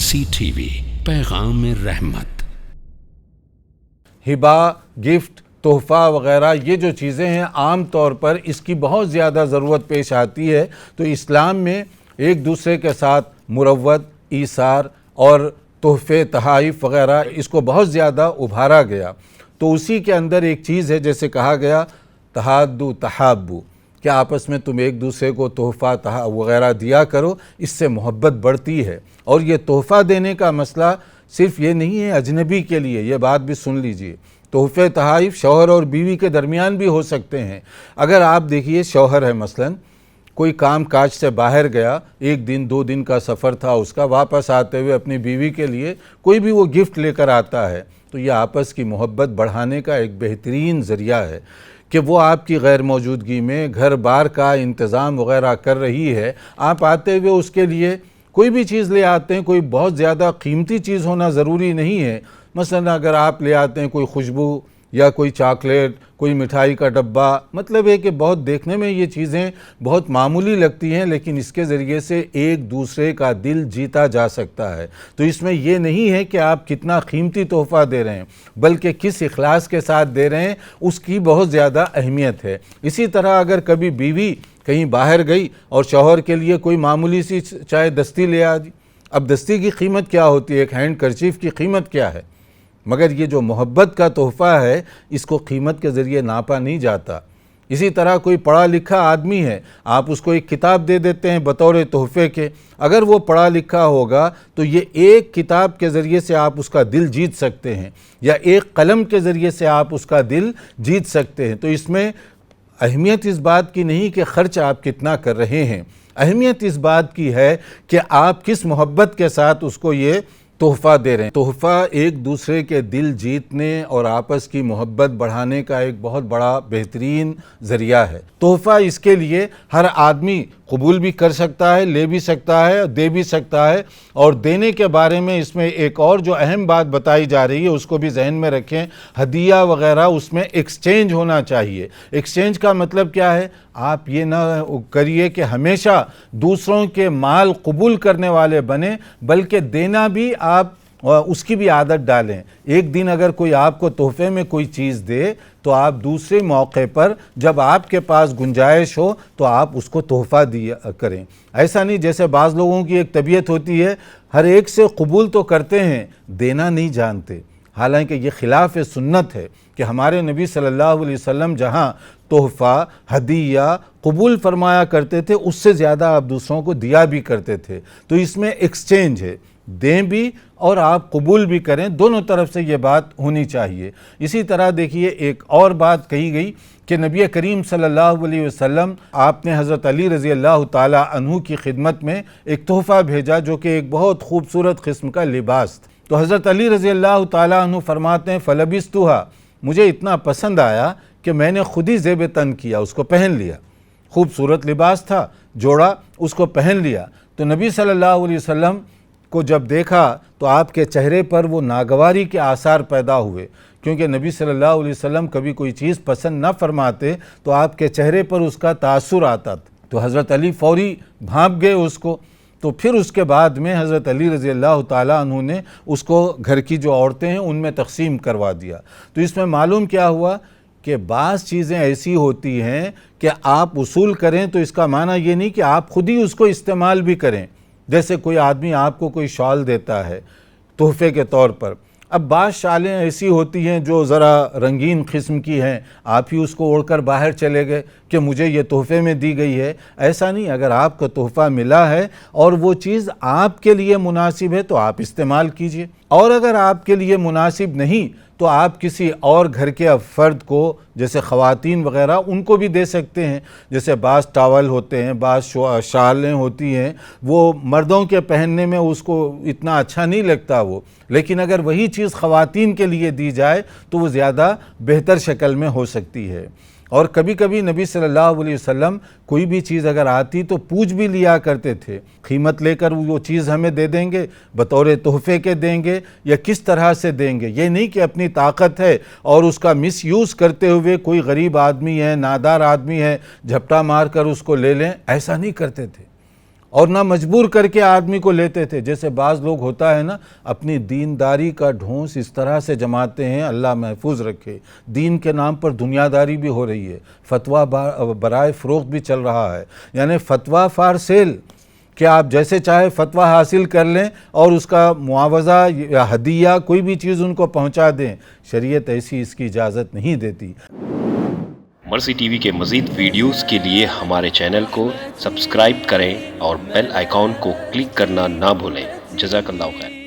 مرسی T V, پیغام رحمت۔ ہبہ، گفٹ، تحفہ وغیرہ یہ جو چیزیں ہیں عام طور پر اس کی بہت زیادہ ضرورت پیش آتی ہے، تو اسلام میں ایک دوسرے کے ساتھ مروت، ایثار اور تحفے، تحائف وغیرہ اس کو بہت زیادہ ابھارا گیا۔ تو اسی کے اندر ایک چیز ہے جیسے کہا گیا تحادوا تحابوا، کہ آپس میں تم ایک دوسرے کو تحفہ وغیرہ دیا کرو، اس سے محبت بڑھتی ہے۔ اور یہ تحفہ دینے کا مسئلہ صرف یہ نہیں ہے اجنبی کے لیے، یہ بات بھی سن لیجئے، تحفے تحائف شوہر اور بیوی کے درمیان بھی ہو سکتے ہیں۔ اگر آپ دیکھیے شوہر ہے مثلاً، کوئی کام کاج سے باہر گیا، 1 دن 2 دن کا سفر تھا اس کا، واپس آتے ہوئے اپنی بیوی کے لیے کوئی بھی وہ گفٹ لے کر آتا ہے، تو یہ آپس کی محبت بڑھانے کا ایک بہترین ذریعہ ہے کہ وہ آپ کی غیر موجودگی میں گھر بار کا انتظام وغیرہ کر رہی ہے، آپ آتے ہوئے اس کے لیے کوئی بھی چیز لے آتے ہیں، کوئی بہت زیادہ قیمتی چیز ہونا ضروری نہیں ہے۔ مثلا اگر آپ لے آتے ہیں کوئی خوشبو یا کوئی چاکلیٹ، کوئی مٹھائی کا ڈبہ، مطلب ہے کہ بہت دیکھنے میں یہ چیزیں بہت معمولی لگتی ہیں، لیکن اس کے ذریعے سے ایک دوسرے کا دل جیتا جا سکتا ہے۔ تو اس میں یہ نہیں ہے کہ آپ کتنا قیمتی تحفہ دے رہے ہیں، بلکہ کس اخلاص کے ساتھ دے رہے ہیں، اس کی بہت زیادہ اہمیت ہے۔ اسی طرح اگر کبھی بیوی کہیں باہر گئی اور شوہر کے لیے کوئی معمولی سی چاہے دستی لے آ دی، اب دستی کی قیمت کیا ہوتی ہے، ایک ہینڈ کرچیف کی قیمت کیا ہے، مگر یہ جو محبت کا تحفہ ہے اس کو قیمت کے ذریعے ناپا نہیں جاتا۔ اسی طرح کوئی پڑھا لکھا آدمی ہے، آپ اس کو ایک کتاب دے دیتے ہیں بطور تحفے کے، اگر وہ پڑھا لکھا ہوگا تو یہ ایک کتاب کے ذریعے سے آپ اس کا دل جیت سکتے ہیں، یا ایک قلم کے ذریعے سے آپ اس کا دل جیت سکتے ہیں۔ تو اس میں اہمیت اس بات کی نہیں کہ خرچ آپ کتنا کر رہے ہیں، اہمیت اس بات کی ہے کہ آپ کس محبت کے ساتھ اس کو یہ تحفہ دے رہے ہیں۔ تحفہ ایک دوسرے کے دل جیتنے اور آپس کی محبت بڑھانے کا ایک بہت بڑا بہترین ذریعہ ہے۔ تحفہ اس کے لیے ہر آدمی قبول بھی کر سکتا ہے، لے بھی سکتا ہے، دے بھی سکتا ہے۔ اور دینے کے بارے میں اس میں ایک اور جو اہم بات بتائی جا رہی ہے اس کو بھی ذہن میں رکھیں، ہدیہ وغیرہ اس میں ایکسچینج ہونا چاہیے۔ ایکسچینج کا مطلب کیا ہے؟ آپ یہ نہ کریے کہ ہمیشہ دوسروں کے مال قبول کرنے والے بنیں، بلکہ دینا بھی آپ اس کی بھی عادت ڈالیں۔ ایک دن اگر کوئی آپ کو تحفے میں کوئی چیز دے تو آپ دوسرے موقع پر جب آپ کے پاس گنجائش ہو تو آپ اس کو تحفہ دیا کریں۔ ایسا نہیں جیسے بعض لوگوں کی ایک طبیعت ہوتی ہے، ہر ایک سے قبول تو کرتے ہیں، دینا نہیں جانتے، حالانکہ یہ خلاف سنت ہے کہ ہمارے نبی صلی اللہ علیہ وسلم جہاں تحفہ، ہدیہ قبول فرمایا کرتے تھے، اس سے زیادہ آپ دوسروں کو دیا بھی کرتے تھے۔ تو اس میں ایکسچینج ہے، دیں بھی اور آپ قبول بھی کریں، دونوں طرف سے یہ بات ہونی چاہیے۔ اسی طرح دیکھیے ایک اور بات کہی گئی کہ نبی کریم صلی اللہ علیہ وسلم آپ نے حضرت علی رضی اللہ تعالی عنہ کی خدمت میں ایک تحفہ بھیجا جو کہ ایک بہت خوبصورت قسم کا لباس تھا۔ تو حضرت علی رضی اللہ تعالی عنہ فرماتے ہیں فلبستھا، مجھے اتنا پسند آیا کہ میں نے خود ہی زیب تن کیا، اس کو پہن لیا۔ خوبصورت لباس تھا، جوڑا، اس کو پہن لیا۔ تو نبی صلی اللہ علیہ وسلم کو جب دیکھا تو آپ کے چہرے پر وہ ناگواری کے آثار پیدا ہوئے، کیونکہ نبی صلی اللہ علیہ وسلم کبھی کوئی چیز پسند نہ فرماتے تو آپ کے چہرے پر اس کا تاثر آتا تھا۔ تو حضرت علی فوری بھانپ گئے اس کو۔ تو پھر اس کے بعد میں حضرت علی رضی اللہ تعالیٰ عنہ نے اس کو گھر کی جو عورتیں ہیں ان میں تقسیم کروا دیا۔ تو اس میں معلوم کیا ہوا کہ بعض چیزیں ایسی ہوتی ہیں کہ آپ وصول کریں تو اس کا معنی یہ نہیں کہ آپ خود ہی اس کو استعمال بھی کریں۔ جیسے کوئی آدمی آپ کو کوئی شال دیتا ہے تحفے کے طور پر، اب بعض شالیں ایسی ہوتی ہیں جو ذرا رنگین قسم کی ہیں، آپ ہی اس کو اوڑھ کر باہر چلے گئے کہ مجھے یہ تحفے میں دی گئی ہے۔ ایسا نہیں، اگر آپ کو تحفہ ملا ہے اور وہ چیز آپ کے لیے مناسب ہے تو آپ استعمال کیجئے، اور اگر آپ کے لیے مناسب نہیں تو آپ کسی اور گھر کے فرد کو، جیسے خواتین وغیرہ، ان کو بھی دے سکتے ہیں۔ جیسے بعض ٹاول ہوتے ہیں، بعض شالیں ہوتی ہیں، وہ مردوں کے پہننے میں اس کو اتنا اچھا نہیں لگتا وہ، لیکن اگر وہی چیز خواتین کے لیے دی جائے تو وہ زیادہ بہتر شکل میں ہو سکتی ہے۔ اور کبھی کبھی نبی صلی اللہ علیہ وسلم کوئی بھی چیز اگر آتی تو پوچھ بھی لیا کرتے تھے، قیمت لے کر وہ چیز ہمیں دے دیں گے، بطور تحفے کے دیں گے یا کس طرح سے دیں گے۔ یہ نہیں کہ اپنی طاقت ہے اور اس کا مس یوز کرتے ہوئے کوئی غریب آدمی ہے، نادار آدمی ہے، جھپٹا مار کر اس کو لے لیں، ایسا نہیں کرتے تھے۔ اور نہ مجبور کر کے آدمی کو لیتے تھے، جیسے بعض لوگ ہوتا ہے نا اپنی دینداری کا ڈھونس اس طرح سے جماتے ہیں، اللہ محفوظ رکھے، دین کے نام پر دنیا داری بھی ہو رہی ہے، فتویٰ برائے فروخت بھی چل رہا ہے، یعنی فتویٰ فار سیل، کہ آپ جیسے چاہے فتویٰ حاصل کر لیں اور اس کا معاوضہ یا ہدیہ کوئی بھی چیز ان کو پہنچا دیں، شریعت ایسی اس کی اجازت نہیں دیتی۔ مرسی ٹی وی کے مزید ویڈیوز کے لیے ہمارے چینل کو سبسکرائب کریں اور بیل آئیکن کو کلک کرنا نہ بھولیں۔ جزاک اللہ خیر۔